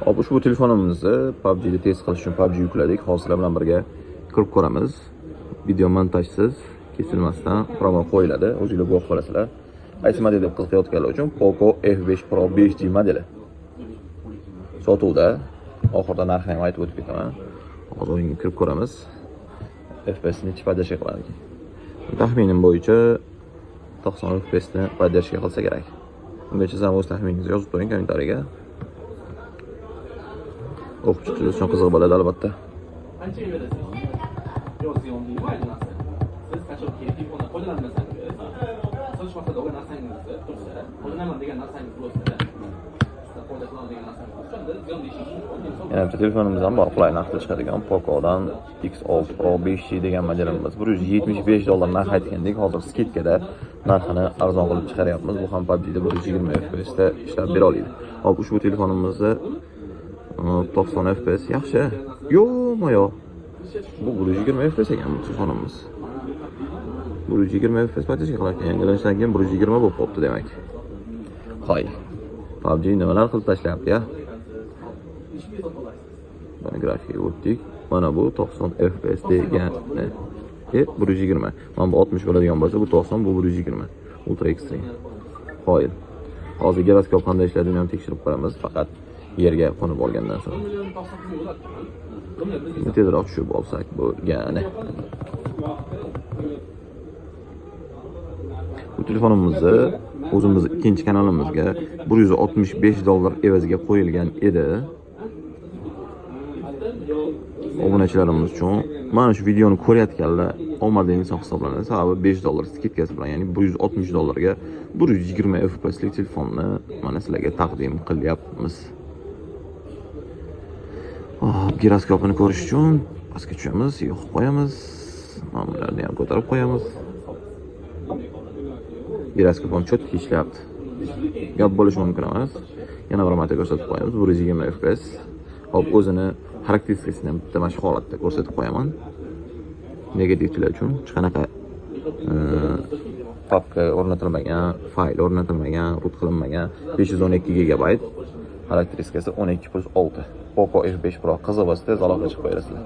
Hop, ushbu telefonimizni PUBG da test qilish uchun PUBG yukladik. Hozir sizlar bilan birga kirib ko'ramiz. Video montajsiz, kesilmasdan promo qo'yiladi. O'zingizlar guvoh bo'lasizlar. Qaysi model deb qiziqayotganlar uchun Poco F5 Pro 5G modeli. Sotuvda. Oxirida narxini ham aytib o'tib ketaman. Hozir o'yinga kirib ko'ramiz. FPS ni podдержка qiladi. Taxminim bo'yicha 90 FPS ni podдержка qilsa kerak. Ungacha siz o'z taxminingizni yozib qo'ying kommentariyaga. O'qib chiqishingiz uchun qiziq bo'ladi albatta. Yana bitta telefonimiz ham bor, qulay narxda chiqadigan Poco'dan X6 Pro 5G degan modelimiz. $175 narx aytgandik. Hozir skidkada narxini arzon qilib chiqaryapmiz. Bu ham PUBG'da 120 FPS da ishlab bera oladi. Hop, ushbu telefonimizni 90 FPS yaxshi. Yo'q, bu 120 FPS ekan bu telefonimiz. 120 FPS podдержка qiladi. Yangilanishdan keyin 120 bo'lib qopti demak. Hoy. PUBG nimalar qilib tashlayapti ya? Mana grafikaga o'tdik. Mana bu 90 FPS degani. 120. Mana bu 60 bo'ladigan bo'lsa, bu 90, bu 120. Ultra Extreme. Hoy. Hozir giroskop qanday ishlaydigini ham tekshirib ko'ramiz, faqat yerga qo'nib olgandan so'ng. Tezroq tushib olsak bo'lgani. Bu telefonimizni o'zimiz ikkinchi kanalimizga $165 evaziga qo'yilgan edi. Obunachilarimiz uchun mana shu videoni ko'rayotganlar omadli inson hisoblanadi. Sababi $5 skidkasi bilan, ya'ni $160 ga 120 FPS lik telefonni mana sizlarga taqdim qilyapmiz. Giroskopini ko'rish uchun pastga tushamiz, yoqib qo'yamiz. Mana bularni ham ko'tarib qo'yamiz. Giroskop ham cho'tki ishlayapti. Gap bo'lishi mumkin emas. Yana bir marta ko'rsatib qo'yamiz. 120 FPS. Hop, o'zini xarakteristikasini ham bitta mana shu holatda ko'rsatib qo'yaman. Negativchilar uchun hech qanaqa papka o'rnatilmagan, fayl o'rnatilmagan, root qilinmagan. 512 GB. Xarakteristikasi 12+6. Poco F5 Pro qiziq bo'lsa tez aloqa chiqib qo'yasizlar.